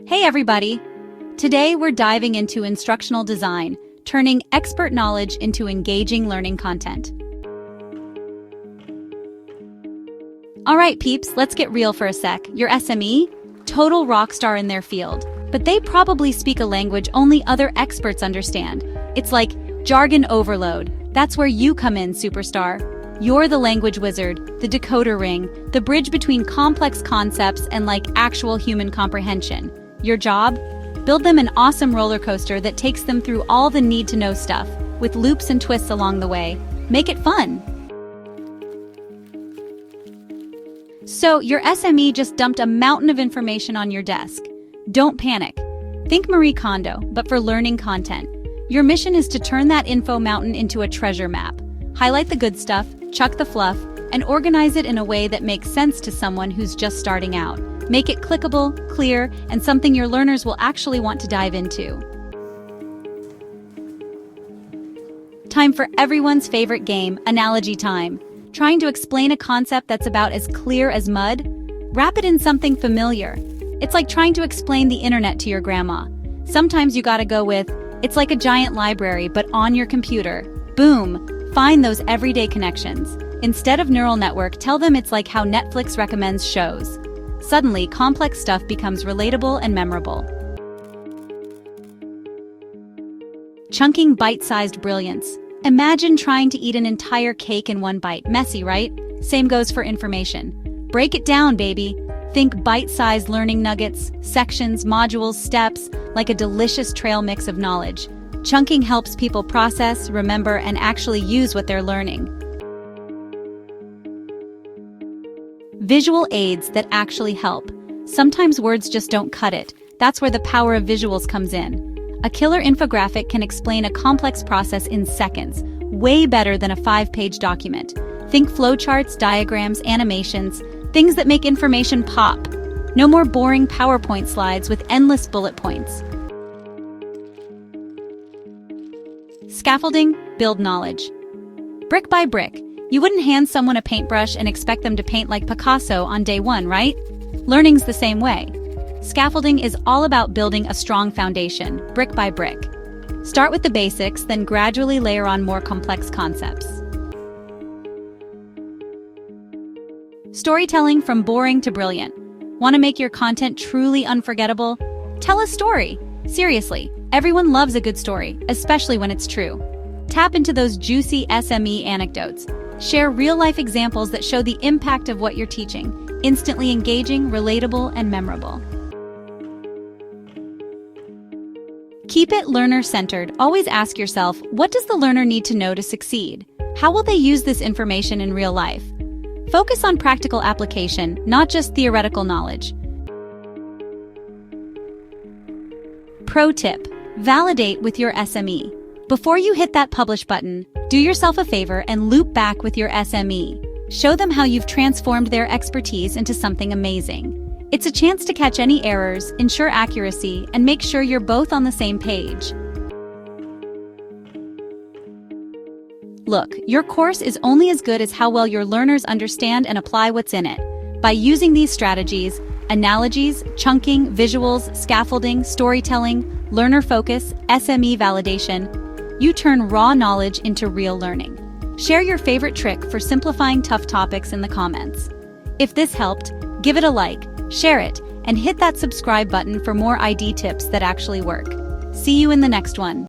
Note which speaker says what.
Speaker 1: Hey everybody! Today we're diving into instructional design, turning expert knowledge into engaging learning content. Alright peeps, let's get real for a sec. Your SME? Total rock star in their field. But they probably speak a language only other experts understand. It's like jargon overload. That's where you come in, superstar. You're the language wizard, the decoder ring, the bridge between complex concepts and actual human comprehension. Your job? Build them an awesome roller coaster that takes them through all the need-to-know stuff, with loops and twists along the way. Make it fun! So, your SME just dumped a mountain of information on your desk. Don't panic. Think Marie Kondo, but for learning content. Your mission is to turn that info mountain into a treasure map. Highlight the good stuff, chuck the fluff, and organize it in a way that makes sense to someone who's just starting out. Make it clickable, clear, and something your learners will actually want to dive into. Time for everyone's favorite game, analogy time. Trying to explain a concept that's about as clear as mud? Wrap it in something familiar. It's like trying to explain the internet to your grandma. Sometimes you gotta go with, it's like a giant library, but on your computer. Boom! Find those everyday connections. Instead of neural network, tell them it's like how Netflix recommends shows. Suddenly, complex stuff becomes relatable and memorable. Chunking bite-sized brilliance. Imagine trying to eat an entire cake in one bite. Messy, right? Same goes for information. Break it down, baby. Think bite-sized learning nuggets, sections, modules, steps, like a delicious trail mix of knowledge. Chunking helps people process, remember, and actually use what they're learning. Visual aids that actually help. Sometimes words just don't cut it. That's where the power of visuals comes in. A killer infographic can explain a complex process in seconds, way better than a 5-page document. Think flowcharts, diagrams, animations, things that make information pop. No more boring PowerPoint slides with endless bullet points. Scaffolding, build knowledge. Brick by brick. You wouldn't hand someone a paintbrush and expect them to paint like Picasso on day one, right? Learning's the same way. Scaffolding is all about building a strong foundation, brick by brick. Start with the basics, then gradually layer on more complex concepts. Storytelling from boring to brilliant. Want to make your content truly unforgettable? Tell a story. Seriously, everyone loves a good story, especially when it's true. Tap into those juicy SME anecdotes. Share real-life examples that show the impact of what you're teaching, instantly engaging, relatable, and memorable. Keep it learner-centered. Always ask yourself, what does the learner need to know to succeed? How will they use this information in real life? Focus on practical application, not just theoretical knowledge. Pro tip: validate with your SME. Before you hit that publish button, do yourself a favor and loop back with your SME. Show them how you've transformed their expertise into something amazing. It's a chance to catch any errors, ensure accuracy, and make sure you're both on the same page. Look, your course is only as good as how well your learners understand and apply what's in it. By using these strategies, analogies, chunking, visuals, scaffolding, storytelling, learner focus, SME validation, you turn raw knowledge into real learning. Share your favorite trick for simplifying tough topics in the comments. If this helped, give it a like, share it, and hit that subscribe button for more ID tips that actually work. See you in the next one.